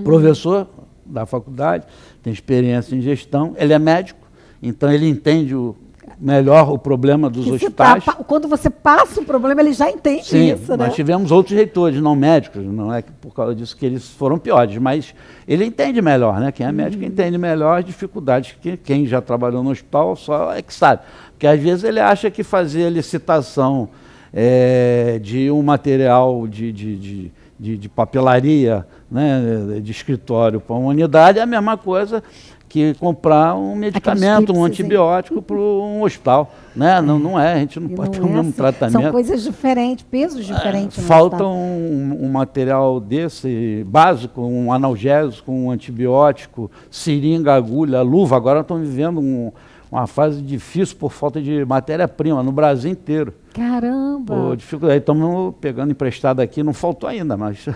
professor da faculdade, tem experiência em gestão, ele é médico, então ele entende melhor o problema dos hospitais. Quando você passa o problema, ele já entende. Sim, isso, né? Nós tivemos outros reitores, não médicos, não é por causa disso que eles foram piores, mas ele entende melhor, né? Quem é médico entende melhor as dificuldades que quem já trabalhou no hospital só é que sabe. Porque às vezes ele acha que fazer licitação de um material de papelaria, né, de escritório para uma unidade é a mesma coisa que comprar um medicamento, um antibiótico para um hospital. Né? Não é, a gente não pode ter o mesmo tratamento. São coisas diferentes, pesos diferentes. Falta um material desse, básico, um analgésico, um antibiótico, seringa, agulha, luva. Agora estão vivendo uma fase difícil por falta de matéria-prima no Brasil inteiro. Caramba! Por dificuldade. Estamos pegando emprestado aqui, não faltou ainda, mas...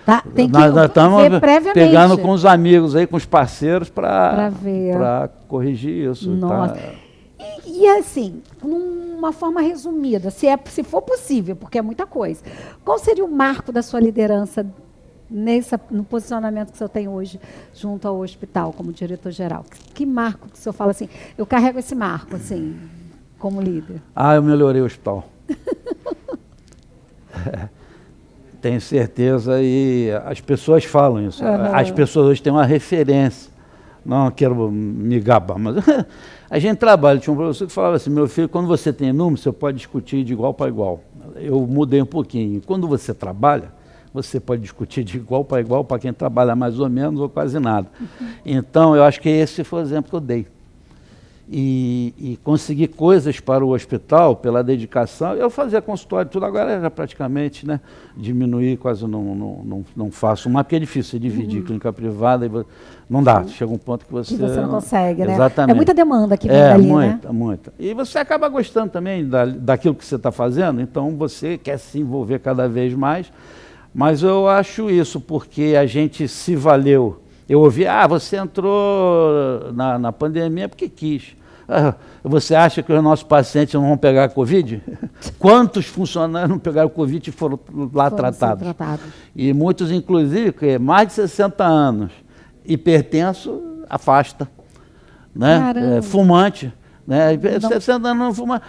Tá, tem que nós estamos pegando com os amigos aí, com os parceiros para corrigir isso. Nossa. Tá? E assim, numa forma resumida, se for possível, porque é muita coisa, qual seria o marco da sua liderança no posicionamento que o senhor tem hoje junto ao hospital, como diretor-geral? Que marco que o senhor fala assim, eu carrego esse marco, assim, como líder? Eu melhorei o hospital. Tenho certeza, e as pessoas falam isso. As pessoas hoje têm uma referência. Não quero me gabar, mas a gente trabalha. Tinha um professor que falava assim, meu filho, quando você tem número, você pode discutir de igual para igual. Eu mudei um pouquinho. Quando você trabalha, você pode discutir de igual para quem trabalha mais ou menos ou quase nada. Então, eu acho que esse foi o exemplo que eu dei. E conseguir coisas para o hospital, pela dedicação. Eu fazia consultório, tudo agora já praticamente, né, diminuir, quase não faço mais, porque é difícil você dividir clínica privada, e não dá, chega um ponto que você não consegue, né? Exatamente. É muita demanda que vem dali, muita, né? Muita. E você acaba gostando também daquilo que você está fazendo, então você quer se envolver cada vez mais, mas eu acho isso, porque a gente se valeu. Eu ouvi, você entrou na pandemia porque quis. Você acha que os nossos pacientes não vão pegar Covid? Quantos funcionários não pegaram Covid e foram lá tratados? E muitos, inclusive, que mais de 60 anos, hipertenso, afasta. Né? Fumante. Né? 60 anos não fuma,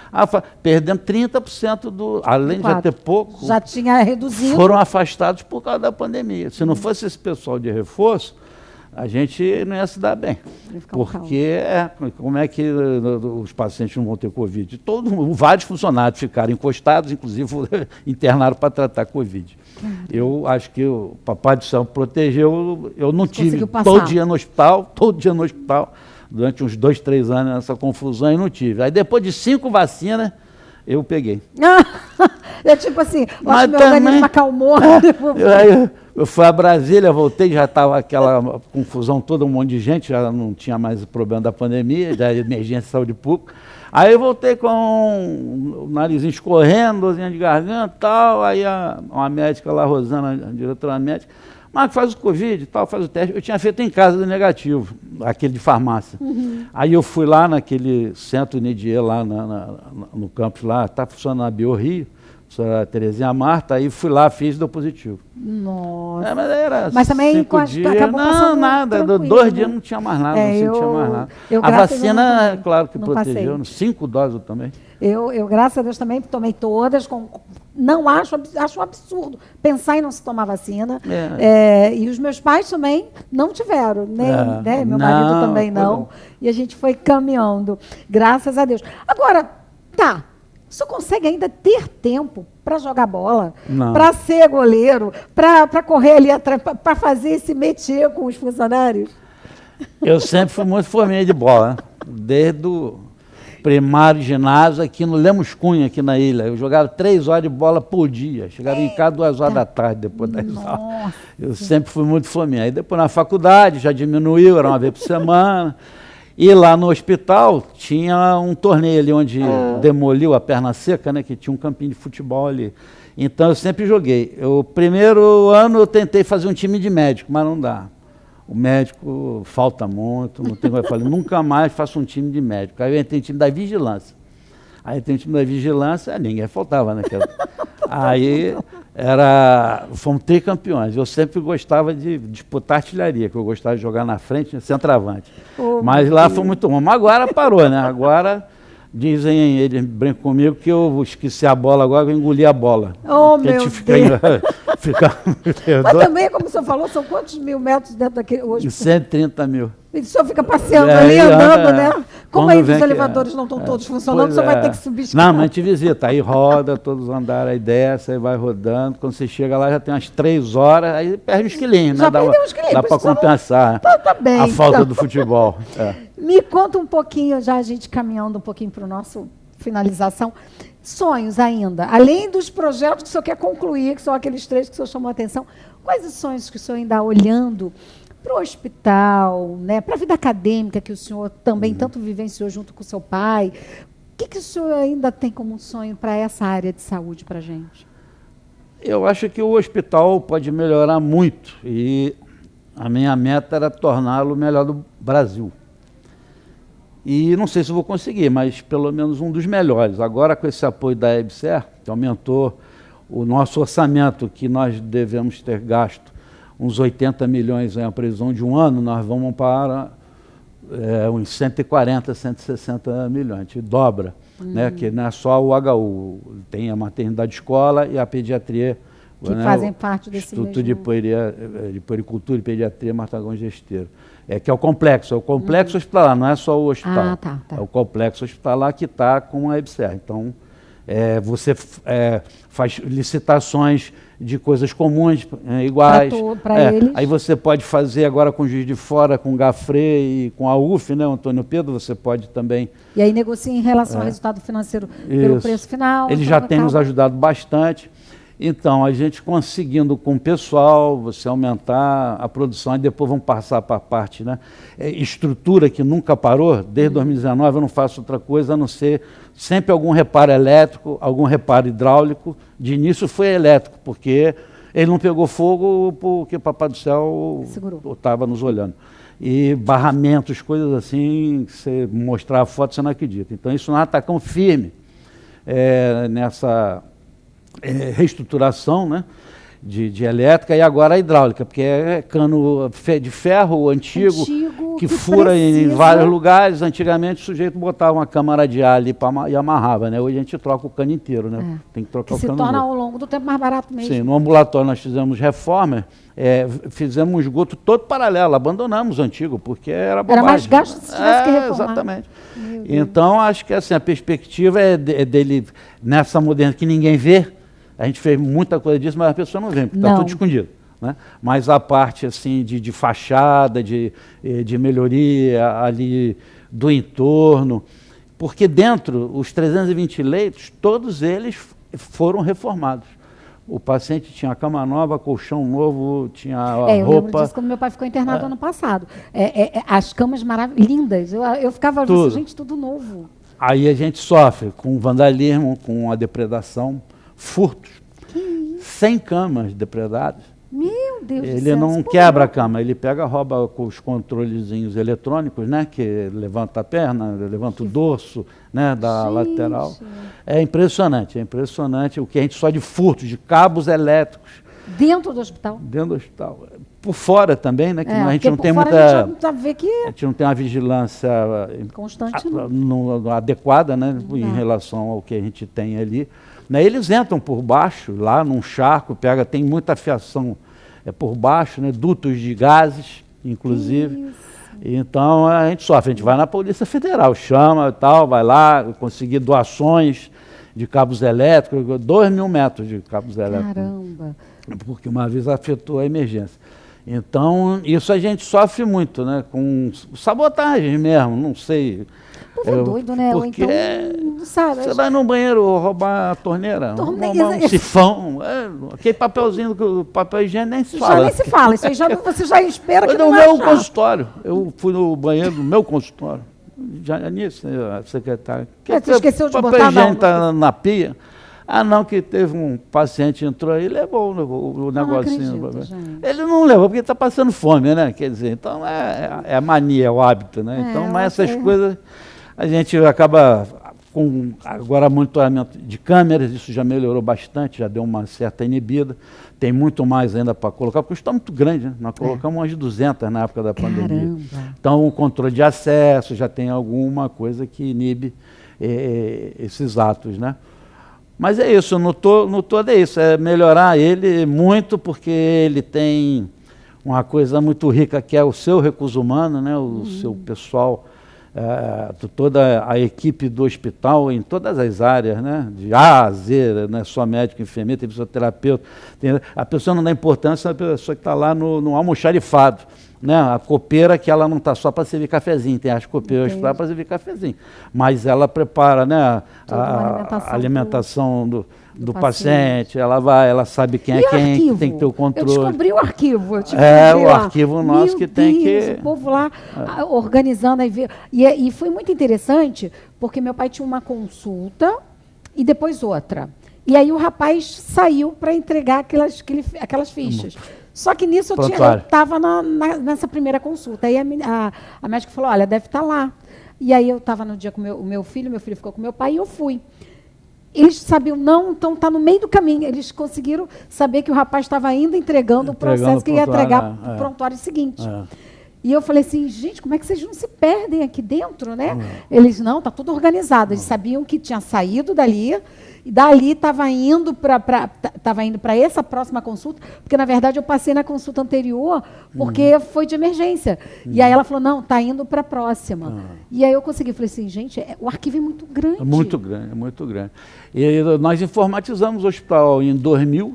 perdendo 30% além de já ter pouco, já tinha reduzido. Foram afastados por causa da pandemia. Se não fosse esse pessoal de reforço, a gente não ia se dar bem, porque como é que os pacientes não vão ter Covid? Vários funcionários ficaram encostados, inclusive internaram para tratar Covid. Eu acho que o Papai do Céu protegeu, eu não tive todo dia no hospital, durante uns 2, 3 anos nessa confusão, e não tive. Aí depois de 5 vacinas, eu peguei. É tipo assim, meu organismo acalmou. Eu fui a Brasília, voltei, já estava aquela confusão toda, um monte de gente, já não tinha mais o problema da pandemia, da emergência de saúde pública. Aí eu voltei com o narizinho escorrendo, dorzinha de garganta e tal, aí uma médica lá, Rosana, a diretora médica, Marco, faz o Covid e tal, faz o teste. Eu tinha feito em casa do negativo, aquele de farmácia. Aí eu fui lá naquele centro Nidier, lá no campus, lá, está funcionando a BioRio, a Terezinha Marta, aí fui lá, fiz, deu positivo. Nossa. Mas também 5 dias, acabou nada, 2 dias não tinha mais nada, não sentia mais nada. A vacina, claro que protegeu, 5 doses também. Eu, graças a Deus, também tomei todas, não acho um absurdo pensar em não se tomar vacina. E os meus pais também não tiveram, né? Meu marido também não. E a gente foi caminhando, graças a Deus. Agora, o senhor consegue ainda ter tempo para jogar bola, para ser goleiro, para correr ali atrás, para fazer esse métier com os funcionários? Eu sempre fui muito forminha de bola, né? Desde o primário ginásio aqui no Lemos Cunha, aqui na ilha. Eu jogava 3 horas de bola por dia. Chegava em casa 2 horas da tarde, depois das aulas. Eu sempre fui muito forminha. Aí depois na faculdade já diminuiu, era uma vez por semana. E lá no hospital tinha um torneio ali onde demoliu a Perna Seca, né? Que tinha um campinho de futebol ali. Então eu sempre joguei. O primeiro ano eu tentei fazer um time de médico, mas não dá. O médico falta muito, não tem como eu falei, nunca mais faço um time de médico. Aí eu entrei no time da vigilância. Aí tem o time da vigilância, ninguém faltava, né? Aí fomos tricampeões. Eu sempre gostava de disputar artilharia, que eu gostava de jogar na frente, né, centroavante. Mas lá foi muito bom. Mas agora parou, né? Agora dizem, eles brincam comigo que eu esqueci a bola agora, eu engoli a bola. Oh, meu Deus! Mas também, como o senhor falou, são quantos mil metros dentro daquele hoje? 130 mil. E o senhor fica passeando ali, andando, né? Como aí os elevadores não estão todos funcionando, o senhor vai ter que subir escada. Não, mas a gente visita, aí roda, todos os andares, aí desce, aí vai rodando. Quando você chega lá, já tem umas 3 horas, aí perde uns quilinhos, né? Dá para compensar tá bem, a falta do futebol. Me conta um pouquinho, já a gente caminhando um pouquinho para o nosso finalização, sonhos ainda, além dos projetos que o senhor quer concluir, que são aqueles 3 que o senhor chamou a atenção, quais os sonhos que o senhor ainda olhando para o hospital, né, para a vida acadêmica que o senhor também tanto vivenciou junto com o seu pai, o que o senhor ainda tem como um sonho para essa área de saúde para a gente? Eu acho que o hospital pode melhorar muito e a minha meta era torná-lo o melhor do Brasil. E não sei se vou conseguir, mas pelo menos um dos melhores. Agora, com esse apoio da EBSER, que aumentou o nosso orçamento, que nós devemos ter gasto uns 80 milhões em a previsão de um ano, nós vamos para uns 140, 160 milhões. A gente dobra, né? Que não é só o HU, tem a maternidade escola e a pediatria. Que fazem parte desse Instituto de Puericultura e Pediatria Marta Gomes Esteiro. Que é o complexo hospitalar, não é só o hospital. Tá. É o complexo hospitalar que está com a EBSER. Então, você faz licitações de coisas comuns, iguais. Para eles. Aí você pode fazer agora com o Juiz de Fora, com o Gafre e com a UF, né, o Antônio Pedro, você pode também... E aí negocia em relação ao resultado financeiro pelo preço final. Ele já tem nos ajudado bastante. Então, a gente conseguindo com o pessoal, você aumentar a produção, e depois vamos passar para a parte, né? Estrutura que nunca parou, desde 2019 eu não faço outra coisa a não ser sempre algum reparo elétrico, algum reparo hidráulico. De início foi elétrico, porque ele não pegou fogo porque o Papai do Céu estava nos olhando. E barramentos, coisas assim, que você mostrar a foto, você não acredita. Então, isso nós atacamos firme nessa... reestruturação, né, de elétrica e agora a hidráulica, porque é cano de ferro antigo que fura em vários lugares. Antigamente o sujeito botava uma câmara de ar ali e amarrava, né? Hoje a gente troca o cano inteiro, né? Tem que trocar o cano. Se torna ao longo do tempo mais barato mesmo. Sim, no ambulatório nós fizemos reforma, fizemos um esgoto todo paralelo, abandonamos o antigo, porque era bobagem. Era mais gasto se tivesse que reformar. Exatamente. Então acho que assim, a perspectiva é dele, nessa modernidade que ninguém vê. A gente fez muita coisa disso, mas a pessoa não vê, porque está tudo escondido. Né? Mas a parte assim, de fachada, de melhoria ali do entorno, porque dentro, os 320 leitos, todos eles foram reformados. O paciente tinha cama nova, colchão novo, tinha roupa... Eu lembro disso quando meu pai ficou internado ano passado. As camas lindas, eu ficava assim, gente, tudo novo. Aí a gente sofre com vandalismo, com a depredação, furtos, 100 camas depredadas. Meu Deus do céu. Ele não quebra a cama, ele rouba com os controlezinhos eletrônicos, né, que levanta a perna, levanta o dorso, né, da lateral. É impressionante o que a gente só de furtos, de cabos elétricos. Dentro do hospital? Dentro do hospital. Por fora também, né, que a gente não tem muita... A gente não tem uma vigilância constante, adequada, né, em relação ao que a gente tem ali. Eles entram por baixo, lá num charco, tem muita fiação por baixo, né, dutos de gases, inclusive. Isso. Então a gente sofre, a gente vai na Polícia Federal, chama e tal, vai lá, conseguir doações de cabos elétricos, 2.000 metros de cabos elétricos. Caramba! Porque uma vez afetou a emergência. Então, isso a gente sofre muito, né? Com sabotagem mesmo, não sei. O povo é doido, né? Ou Porque então, não sabe. você vai no banheiro roubar a torneira, roubar um sifão, aquele papelzinho, o papel higiênico nem se fala. Já nem se fala, isso aí você já espera que Foi não no vai meu achar. consultório, eu fui no banheiro do meu consultório, já nisso, a secretária. Você esqueceu de papel botar, higiênico não? tá na pia. Ah, não, que teve um paciente entrou aí e levou o negocinho. acredito, gente. Ele não levou porque está passando fome, né? Quer dizer, então é a mania, é o hábito, né? Então, mas essas coisas a gente acaba com agora monitoramento de câmeras, isso já melhorou bastante, já deu uma certa inibida. Tem muito mais ainda para colocar, porque está muito grande, né? Nós colocamos umas 200 na época da pandemia. Caramba. Então, o controle de acesso já tem alguma coisa que inibe esses atos, né? Mas é isso, no todo é isso, é melhorar ele muito, porque ele tem uma coisa muito rica que é o seu recurso humano, né? O seu pessoal, toda a equipe do hospital em todas as áreas, né? De A a Z, não é só médico, enfermeiro, tem fisioterapeuta, a pessoa não dá importância à pessoa que está lá no almoxarifado. Né, a copeira que ela não está só para servir cafezinho, tem as copeiras para servir cafezinho, mas ela prepara, né, a alimentação do paciente, ela sabe quem é quem, tem que ter o controle. Eu descobri o arquivo. O arquivo nosso que tem que... O povo lá organizando. E foi muito interessante, porque meu pai tinha uma consulta e depois outra. E aí o rapaz saiu para entregar aquelas fichas. Só que nisso eu estava nessa primeira consulta. Aí a médica falou, olha, deve estar lá. E aí eu estava no dia com o meu filho ficou com meu pai e eu fui. Eles sabiam, não, então está no meio do caminho. Eles conseguiram saber que o rapaz estava ainda entregando o processo que ia entregar no prontuário seguinte. E eu falei assim, gente, como é que vocês não se perdem aqui dentro, né? Eles, não, está tudo organizado. Eles sabiam que tinha saído dali, e dali estava indo para essa próxima consulta, porque, na verdade, eu passei na consulta anterior, porque foi de emergência. E aí ela falou, não, está indo para a próxima. E aí eu consegui, falei assim, gente, o arquivo é muito grande. Muito grande, muito grande. E nós informatizamos o hospital em 2000,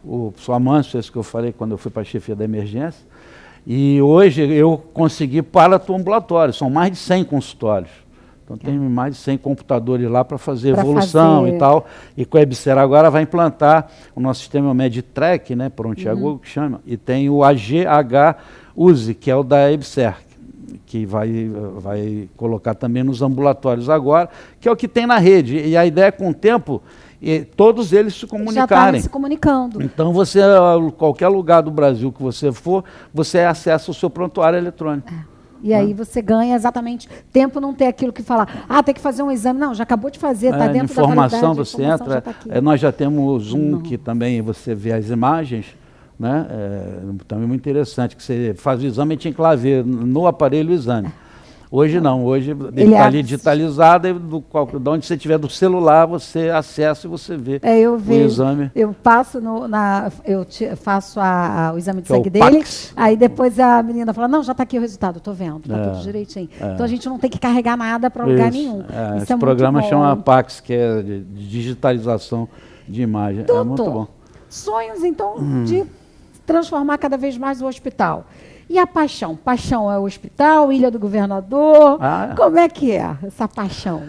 o professor Amâncio, esse que eu falei quando eu fui para a chefia da emergência, e hoje eu consegui para-ambulatório, são mais de 100 consultórios. Então tem mais de 100 computadores lá para fazer evolução e tal. E com a EBSER agora vai implantar o nosso sistema Meditrack, né, Prontiago que chama, e tem o AGH-USE, que é o da EBSER, que vai colocar também nos ambulatórios agora, que é o que tem na rede. E a ideia é, com o tempo, todos eles se comunicarem. Já se comunicando. Então, você, qualquer lugar do Brasil que você for, você acessa o seu prontuário eletrônico. E aí você ganha exatamente tempo, não ter aquilo que falar, tem que fazer um exame. Não, já acabou de fazer, está dentro da validade. Você entra, nós já temos que também você vê as imagens, né? Também muito interessante, que você faz o exame e tinha que lá ver no aparelho o exame. Hoje não, hoje ele está ali digitalizado, de onde você estiver do celular, você acessa e você vê o exame. Eu passo faço o exame de sangue dele, aí depois a menina fala, não, já está aqui o resultado, estou vendo, está tudo direitinho. Então a gente não tem que carregar nada para lugar nenhum. Esse programa chama PACS, que é de digitalização de imagem. É muito bom. Sonhos, então, de transformar cada vez mais o hospital. E a paixão? Paixão é o hospital, Ilha do Governador? Como é que é essa paixão?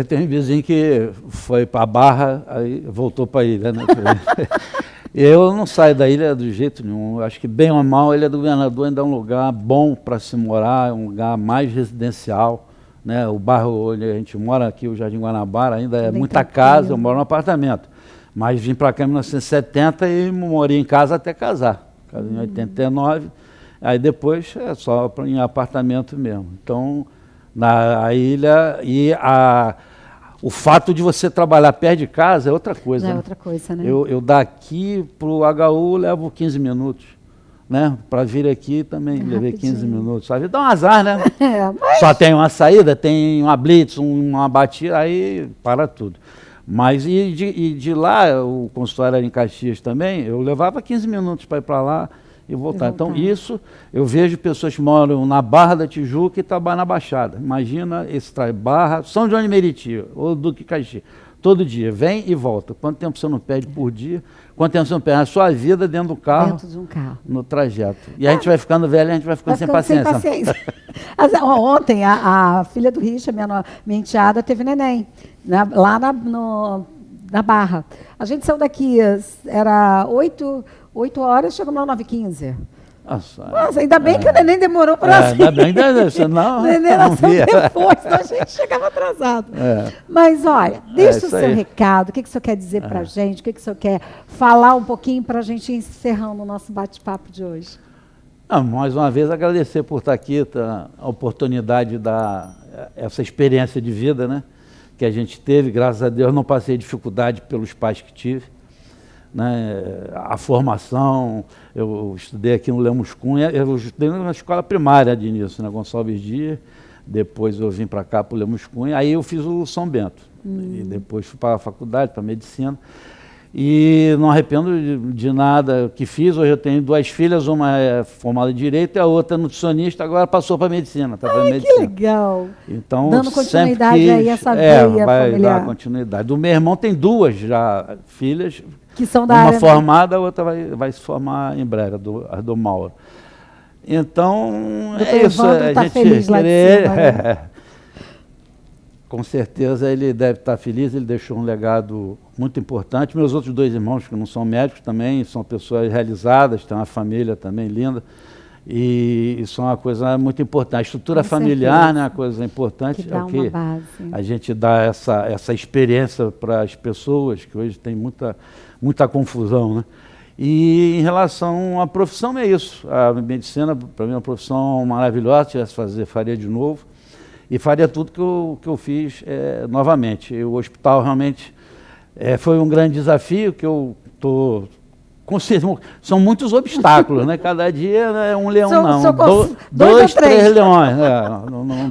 Tem um vizinho que foi para a Barra, aí voltou para a ilha, né? Eu não saio da ilha do jeito nenhum. Acho que, bem ou mal, a Ilha do Governador ainda é um lugar bom para se morar, um lugar mais residencial, né? O bairro onde a gente mora aqui, o Jardim Guanabara, ainda é muita casa, eu moro num apartamento. Mas vim para cá em 1970 e morei em casa até casar. Casei em 89. Aí depois é só em apartamento mesmo. Então, na ilha, o fato de você trabalhar perto de casa é outra coisa. É outra coisa, né? Eu daqui para o HU levo 15 minutos. Né? Para vir aqui também levei 15 minutos. Sabe? Dá um azar, né? Mas... Só tem uma saída, tem uma blitz, uma batida, aí para tudo. Mas de lá, o consultório era em Caxias também, eu levava 15 minutos para ir para lá e voltar. Então, isso, eu vejo pessoas que moram na Barra da Tijuca e trabalham na Baixada. Imagina esse Barra, São João de Meriti, ou Duque Caxias. todo dia, vem e volta. Quanto tempo você não perde por dia? Quanto tempo você não perde a sua vida dentro do carro? Dentro de um carro. No trajeto. E a gente vai ficando velho, a gente vai ficando sem paciência. Ontem, a filha do Richard, minha enteada, teve neném, né, lá na Barra. A gente saiu daqui, era 8 horas, chegamos lá 9h15. Nossa, ainda bem que o neném demorou para nascer. Ainda bem que senão, o neném nasceu depois, senão a gente chegava atrasado. Mas, olha, deixa o seu recado, o que o senhor quer dizer para a gente, o que o senhor quer falar um pouquinho para a gente ir encerrando o nosso bate-papo de hoje. Mais uma vez, agradecer por estar aqui, a oportunidade de dar essa experiência de vida, né, que a gente teve. Graças a Deus, não passei dificuldade pelos pais que tive. Né, a formação, eu estudei aqui no Lemos Cunha, eu estudei na escola primária de início, na Gonçalves Dias, depois eu vim para cá para o Lemos Cunha, aí eu fiz o São Bento, e depois fui para a faculdade, para a medicina, e não arrependo de nada que fiz. Hoje eu tenho 2 filhas, uma é formada em Direito e a outra é nutricionista, agora passou para a medicina. Que legal! Então, dando continuidade aí a essa veia vai familiar. Dar continuidade. Do meu irmão tem 2 já filhas, que são da uma área, formada, a outra vai se formar em breve, a do Mauro. Então, é isso. A gente feliz lá de cima, né? Com certeza ele deve estar feliz, ele deixou um legado muito importante. Meus outros 2 irmãos, que não são médicos também, são pessoas realizadas, têm uma família também linda, e isso é uma coisa muito importante. A estrutura familiar, né, é uma coisa importante, que dá uma base. A gente dá essa experiência para as pessoas, que hoje tem muita confusão, né? E em relação à profissão, é isso. A medicina, para mim, é uma profissão maravilhosa. Se tivesse fazer, faria de novo. E faria tudo que eu fiz novamente. O hospital realmente foi um grande desafio, que eu estou... São muitos obstáculos, né? Cada dia é um leão, não. 2, 3 leões.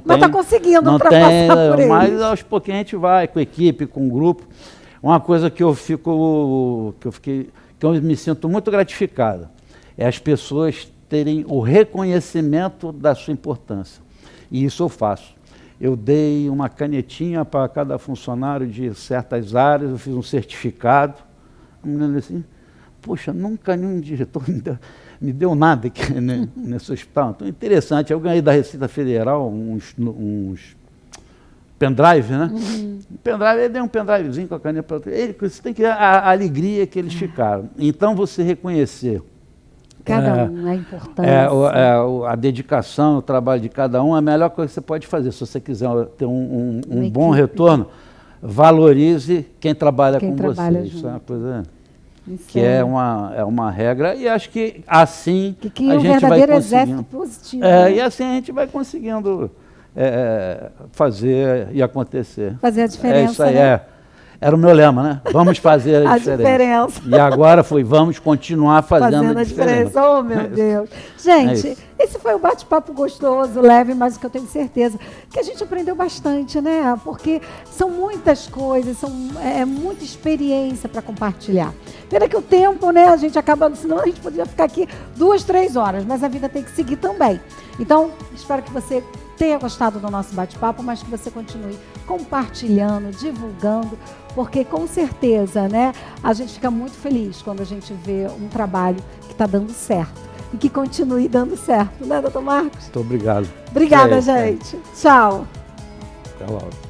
Mas está conseguindo ultrapassar por eles. Mas aos pouquinhos a gente vai, com equipe, com grupo. Uma coisa que eu me sinto muito gratificado é as pessoas terem o reconhecimento da sua importância. E isso eu faço. Eu dei uma canetinha para cada funcionário de certas áreas, eu fiz um certificado. Assim, poxa, nunca nenhum diretor me deu nada aqui nesse hospital. Então, interessante. Eu ganhei da Receita Federal uns pendrive, né? Pendrive, ele deu um pendrivezinho com a caneta para ele. Você tem que ver a alegria que eles ficaram. Então, você reconhecer cada um, a importância. A dedicação, o trabalho de cada um é a melhor coisa que você pode fazer. Se você quiser ter um bom retorno, valorize quem trabalha com você. Isso é uma coisa que é uma regra, e acho que assim a gente vai conseguindo. Positivo, né? E assim a gente vai conseguindo fazer e acontecer. Fazer a diferença. Isso aí, né? Era o meu lema, né? Vamos fazer a diferença. E agora vamos continuar fazendo a diferença. Oh, meu Deus. Gente, esse foi um bate-papo gostoso, leve, mas o que eu tenho certeza que a gente aprendeu bastante, né? Porque são muitas coisas, muita experiência para compartilhar. Pena que o tempo, né? A gente acaba, senão a gente poderia ficar aqui 2, 3 horas, mas a vida tem que seguir também. Então, espero que você tenha gostado do nosso bate-papo, mas que você continue compartilhando, divulgando, porque com certeza, né, a gente fica muito feliz quando a gente vê um trabalho que está dando certo e que continue dando certo, né, doutor Marcos? Muito obrigado. Obrigada, gente. Tchau. Até logo.